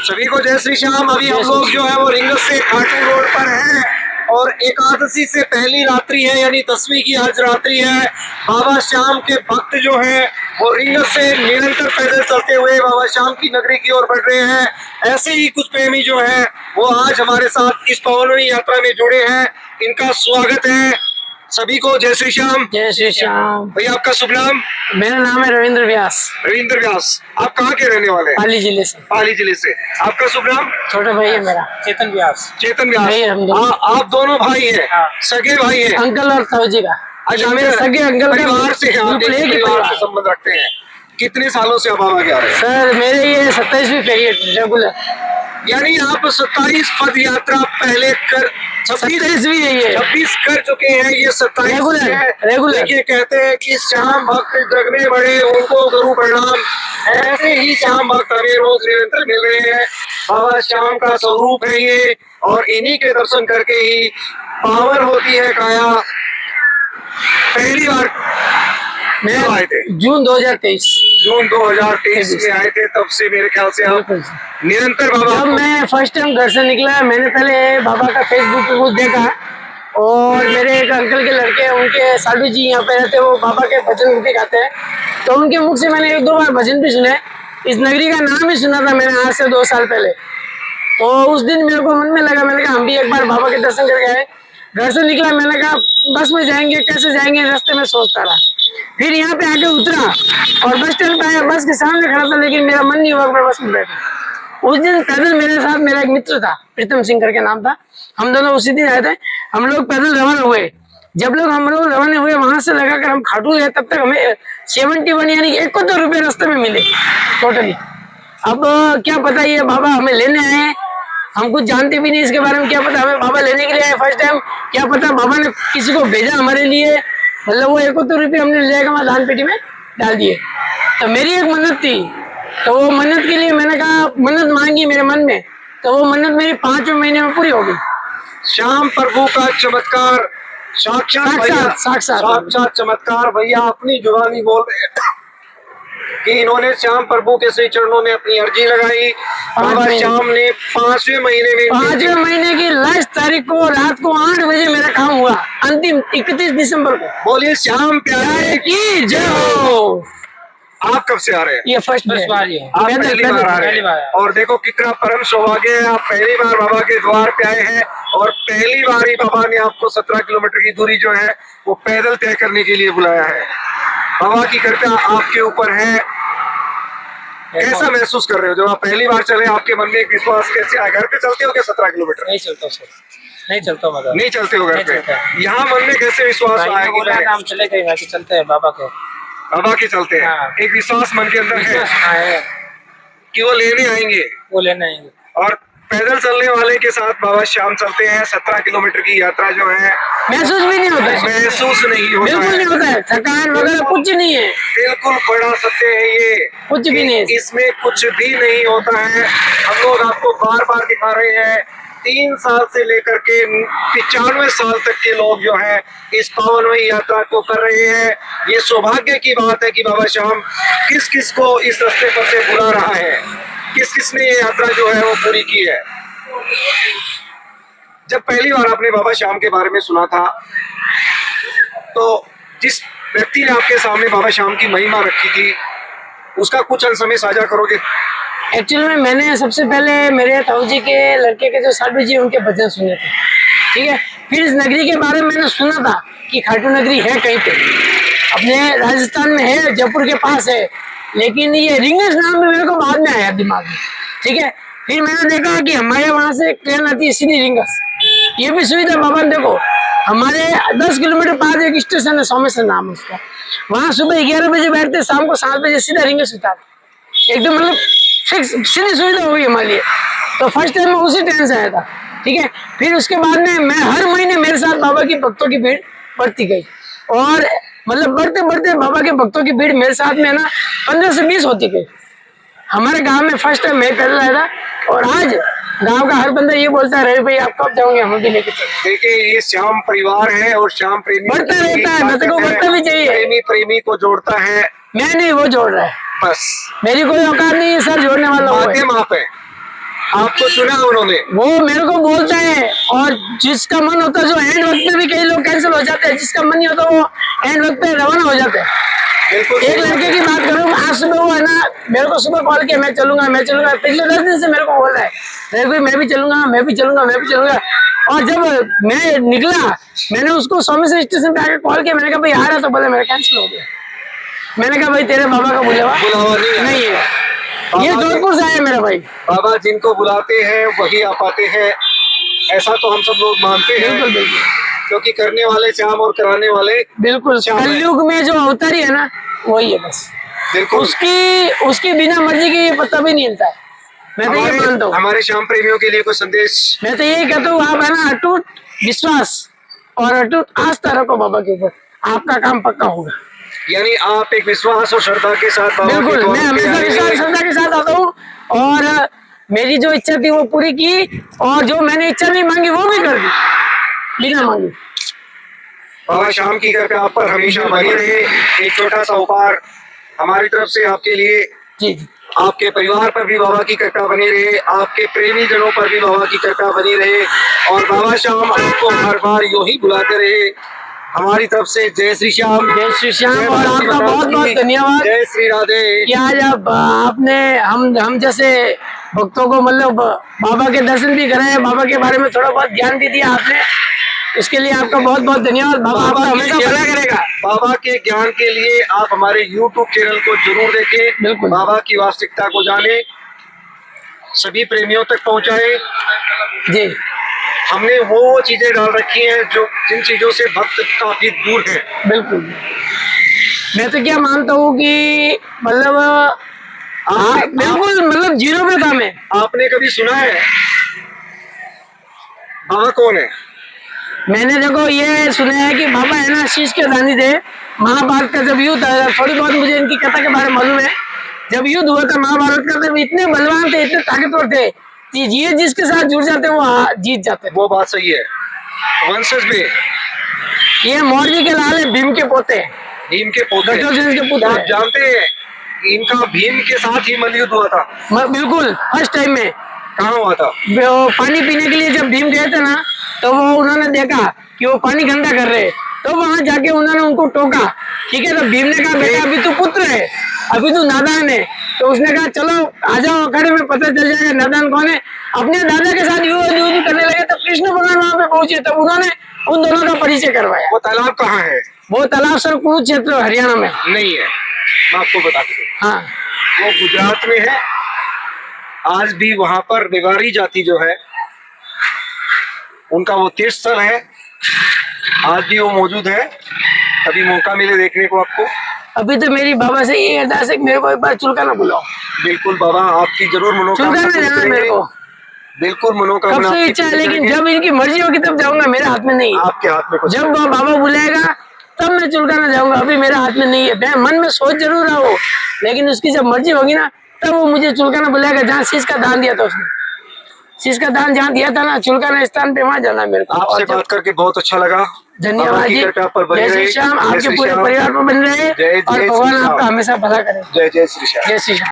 सभी को जय श्री श्याम। अभी हम लोग जो है वो रिंगस से खाटू रोड पर हैं और एकादशी से पहली रात्रि है, यानी 10वीं की आज रात्रि है। बाबा श्याम के भक्त जो हैं वो रिंगस से निरंतर पैदल चलते हुए बाबा श्याम की नगरी की ओर बढ़ रहे हैं। ऐसे ही कुछ प्रेमी जो हैं वो आज हमारे साथ इस पावनवी यात्रा में जुड़े हैं। इनका स्वागत है। सभी को जय श्री श्याम। जय श्री श्याम। भैया आपका शुभ नाम? मेरा नाम है रविंद्र व्यास। रविंद्र व्यास। आप कहाँ के रहने वाले हैं? पाली जिले से। पाली जिले से। आपका शुभ नाम? छोटा भाई है मेरा, चेतन व्यास। चेतन व्यास। आप दोनों भाई हैं? सगे भाई हैं? अंकल और ताऊजी का। अच्छा, मेरे सगे अंकल परिवार से परिवार से संबंध रखते हैं। कितने सालों से आप बाबा के आ रहे हैं? सर मेरे ये 27वीं पीरियड रेगुलर, यानी आप 27 पद यात्रा पहले कर 27वीं है ये, 26 कर चुके हैं, ये 27 रेगुलर। देखिए कहते हैं कि श्याम भक्त जग में बड़े उनको गुरु प्रणाम। ऐसे ही श्याम भक्त हमें रोज निरंतर मिल रहे हैं। बाबा श्याम का स्वरूप है ये और इन्हीं के दर्शन करके ही पावन होती है काया। पहली बार मैं आए थे जून 2023 में आए थे, तब से मेरे ख्याल से आप निरंतर बाबा। जब मैं फर्स्ट टाइम घर से निकला, मैंने पहले बाबा का फेसबुक पे कुछ देखा और मेरे एक अंकल के लड़के उनके साधु जी यहाँ पे रहते, वो बाबा के भजन भी गाते हैं, तो उनके मुख से मैंने 1-2 बार भजन भी सुने। इस नगरी का नाम ही सुना था मैंने आज से 2 साल पहले। तो उस दिन मेरे को मन में लगा, मैंने कहा हम भी एक बार बाबा के दर्शन करके आए। घर से निकला, मैंने कहा बस में जाएंगे, कैसे जाएंगे, रास्ते में सोचता रहा। फिर यहाँ पे आके उतरा और बस स्टैंड पे आया, बस के सामने खड़ा था, लेकिन मेरा मन नहीं हुआ मैं बस में बैठा। उस दिन पैदल मेरे साथ मेरा एक मित्र था, प्रीतम सिंह करके नाम था, हम दोनों उसी दिन आए थे। हम लोग पैदल रवाना हुए। जब हम लोग रवाना हुए वहां से लगाकर हम खाटू गए, तब तक हमें 71 यानी 71 रुपये रास्ते में मिले टोटली। अब क्या पता ये बाबा हमें लेने आए, हम कुछ जानते भी नहीं इसके बारे में, क्या पता हमें बाबा लेने के लिए आए फर्स्ट टाइम, क्या पता बाबा ने किसी को भेजा हमारे लिए। मतलब वो 71 रुपये हमने ले जाकर वहाँ दान पेटी में डाल दिए। तो मेरी एक मन्नत थी, तो वो मन्नत के लिए मैंने कहा, मन्नत मांगी मेरे मन में, तो वो मन्नत मेरी 5वें महीने में पूरी हो गई। श्याम प्रभु का चमत्कार, साक्षात चमत्कार। भैया अपनी जुबानी बोल रहे हैं कि इन्होंने श्याम प्रभु के श्री चरणों में अपनी अर्जी लगाई। बाबा श्याम ने 5वें महीने की लास्ट तारीख को रात को 8 बजे मेरा काम हुआ, अंतिम 31 दिसंबर को। बोलिए श्याम प्यारे की जय हो। आप कब से आ रहे हैं? ये फर्स्ट बार है। आप पहली बार आ रहे हैं और देखो कितना परम सौभाग्य है, आप पहली बार बाबा के द्वार पे आए हैं और पहली बार ही बाबा ने आपको 17 किलोमीटर की दूरी जो है वो पैदल तय करने के लिए बुलाया है। बाबा की कृपा आपके ऊपर है। कैसा महसूस कर रहे हो जब आप पहली बार चले? आपके मन में एक विश्वास कैसे आया? घर पे चलते हो क्या 17 किलोमीटर? नहीं चलता सर, नहीं चलता मतलब नहीं चलते हो घर पे। यहाँ मन में कैसे विश्वास आया कि हम चले गए, चलते हैं बाबा के चलते हैं। हाँ। एक विश्वास मन के अंदर है कि वो लेने आएंगे। और पैदल चलने वाले के साथ बाबा श्याम चलते हैं। 17 किलोमीटर की यात्रा जो है महसूस भी नहीं होता है, बिल्कुल नहीं होता है। थकान वगैरह कुछ नहीं है, बिल्कुल बड़ा सत्य है ये, कुछ भी नहीं, इसमें कुछ भी नहीं होता है। हम लोग आपको बार बार दिखा रहे हैं, 3 साल से लेकर के 95 साल तक के लोग जो है इस पावनमयी यात्रा को कर रहे हैं। ये सौभाग्य की बात है कि बाबा श्याम किस किस को इस रास्ते पर से बुला रहा है, किस किस ने ये यात्रा जो है वो पूरी की है। जब पहली बार आपने बाबा श्याम के बारे में सुना था तो जिस व्यक्ति ने आपके सामने बाबा श्याम की महिमा रखी थी उसका कुछ अंश हमें साझा करोगे? एक्चुअली में मैंने सबसे पहले मेरे ताऊ जी के लड़के के जो साधु जी उनके भजन सुने थे, ठीक है। फिर इस नगरी के बारे में मैंने सुना था कि खाटू नगरी है कहीं पे, अपने राजस्थान में है, जयपुर के पास है, लेकिन ये रिंगस नाम में मेरे को बाद में आया दिमाग में, ठीक है। फिर मैंने देखा कि हमारे वहाँ से ट्रेन आती है सीधी रिंगस, ये भी सुविधा बाबा ने देखो। हमारे 10 किलोमीटर पास एक स्टेशन है, सोमेश्वर नाम है उसका, वहाँ सुबह 11 बजे बैठते, शाम को 7 बजे सीधा रिंगस उतारते, एकदम मतलब फिक्स सीधी सुविधा हो गई हमारे लिए। तो फर्स्ट टाइम मैं उसी ट्रेन से आया था, ठीक है। फिर उसके बाद में मैं हर महीने मेरे साथ बाबा की भक्तों की भीड़ बढ़ती गई और मतलब बढ़ते बढ़ते बाबा के भक्तों की भीड़ मेरे साथ में ना 15 से 20 होती गई। हमारे गांव में फर्स्ट टाइम मैं पैदल आया था और आज गांव का हर बंदा ये बोलता है, रवि भाई आप कब जाओगे, हमें भी लेके चलो। देखिए ये श्याम परिवार है और श्याम प्रेमी बढ़ता रहता है, बढ़ता भी चाहिए, प्रेमी को जोड़ता है। मैं नहीं, वो जोड़ रहा है बस। मेरी कोई औकात नहीं है सर जोड़ने वाला वो है। माध्यम आप है, आपको चुना उन्होंने। वो मेरे को बोलता है, और जिसका मन होता है जो एंड वक्त पे भी कई लोग कैंसिल हो जाते हैं, जिसका मन नहीं होता वो एंड वक्त पे रवाना हो जाते हैं। बिल्कुल एक लड़के की बात करूँ, आज सुबह वो है ना, मेरे को सुबह कॉल किया, मैं चलूंगा मैं चलूंगा, पिछले 10 दिन से मेरे को बोल रहा है मैं भी चलूंगा मैं भी चलूंगा मैं भी चलूंगा। और जब मैं निकला, मैंने उसको सोमेश्वर स्टेशन पे आके कॉल किया, मैंने कहा भाई आ रहा, तो बोला मेरा कैंसिल हो गया। मैंने कहा भाई तेरे बाबा का बुलावा नहीं है, ये जोधपुर से आया मेरा भाई। बाबा जिनको बुलाते हैं वही आ पाते हैं, ऐसा तो हम सब लोग मानते हैं। बिल्कुल बिल्कुल क्योंकि करने वाले श्याम और कराने वाले बिल्कुल। श्याम है। कलयुग में जो अवतारी है ना, वही है बस। बिल्कुल। उसकी बिना मर्जी के ये पता भी नहीं हिलता है। मैं तो ये मानता हूँ। हमारे श्याम प्रेमियों के लिए कोई संदेश? मैं तो यही कहता हूँ, आप है ना अटूट विश्वास और अटूट आस्था रखो बाबा के ऊपर, आपका काम पक्का होगा। यानी आप एक विश्वास और श्रद्धा के साथ बाबा के बिल्कुल, द्वार मैं पे हमेशा आए विश्वास हैं। श्रद्धा के साथ आता हूँ, और मेरी जो इच्छा थी वो पूरी की, और जो मैंने इच्छा नहीं मांगी वो भी कर दी बिना मांगी। बाबा श्याम की कृपा आप पर हमेशा बनी रहे। एक छोटा सा उपहार हमारी तरफ से आपके लिए, जी आपके परिवार पर भी बाबा की कृपा बनी रहे, आपके प्रेमी जनों पर भी बाबा की कृपा बनी रहे, और बाबा श्याम आपको हर बार यूं ही बुलाते रहे। हमारी तरफ से जय श्री श्याम। जय श्री श्याम, जय और माता आपका की बहुत बहुत धन्यवाद जय श्री राधे। कि आज आपने हम जैसे भक्तों को मतलब बाबा के दर्शन भी कराए, बाबा के बारे में थोड़ा बहुत ज्ञान भी दिया आपने, उसके लिए आपका बहुत बहुत धन्यवाद। बाबा आपका हमेशा भला करेगा। बाबा के ज्ञान के लिए आप हमारे YouTube चैनल को जरूर देखें। बिल्कुल। बाबा की वास्तविकता को जाने, सभी प्रेमियों तक पहुंचाए। जी हमने वो चीजें डाल रखी हैं जो जिन चीजों से भक्त काफी दूर है। बिल्कुल। मैं तो क्या मानता हूँ कि मतलब बिल्कुल मतलब जीरो पे था मैं। आपने कभी सुना है बाबा कौन है? मैंने देखो ये सुना है कि बाबा है ना शीश के दानी थे। महाभारत का जब युद्ध आया, थोड़ी बहुत मुझे इनकी कथा के बारे में मालूम है। जब युद्ध हुआ था महाभारत का, तब इतने बलवान थे, इतने ताकतवर थे कि ये जिसके साथ जुड़ जाते वो जीत जाते। वो बात सही है। वंशज में ये मौर्य के लाल है, भीम के पोते हैं, भीम के पोते, घटोत्कच के पुत्र आप हैं। जानते हैं इनका भीम के साथ ही मल्लयुद्ध हुआ था। बिल्कुल फर्स्ट टाइम में। कहाँ हुआ था? वो पानी पीने के लिए जब भीम गए थे ना, तो वो उन्होंने देखा कि वो पानी गंदा कर रहे हैं, तो वहां जाके उन्होंने उनको टोका। ठीक है, तो भीम ने कहा बेटा अभी तू पुत्र है, अभी तू नादान है। तो उसने कहा चलो आ जाओ अखाड़े में, पता चल जाएगा नादान कौन है। अपने दादा के साथ युद्ध करने लगे, तब कृष्ण भगवान वहां पे पहुंचे, तब उन्होंने उन दोनों का परिचय करवाया। वो तालाब कहाँ है? वो तालाब सर कुरुक्षेत्र हरियाणा में नहीं है, मैं आपको बता दूं, हाँ। वो गुजरात में है। आज भी वहां पर बेगारी जाति जो है उनका वो तीर्थ स्थल है, आज भी वो मौजूद है। कभी मौका मिले देखने को आपको। अभी तो मेरी बाबा से ये अरदास है कि मेरे को एक बार चुलकाना बुलाओ। बिल्कुल बाबा, आपकी जरूर मनोकामना चुलकाना पूरी जाना है मेरे करेंगे। को, बिल्कुल मनोकामना कब से आपकी इच्छा है, पूरी लेकिन करेंगे। जब इनकी मर्जी होगी तब जाऊंगा, मेरे हाथ में नहीं है। आपके हाथ में कुछ जब वो बाबा बुलाएगा तब मैं चुलकाना जाऊंगा, अभी मेरे हाथ में नहीं है। मैं मन में सोच जरूर रहा हूँ, लेकिन उसकी जब मर्जी होगी ना तब वो मुझे चुलकाना बुलाएगा। जहाँ शीश का दान दिया था उसने, शीश का दान जहाँ दिया था ना, चुलकाना स्थान पे, वहां जाना मेरे को। आपसे बात करके बहुत अच्छा लगा। धन्यवाद बाबा की जी। कृपा पर बने जय श्री रहे। श्याम, जय आपके श्री पूरे श्याम। परिवार पर बन रहे, जय और श्री भगवान श्याम। आपका हमेशा भला करे। जय जय श्री श्याम। जय श्री श्याम।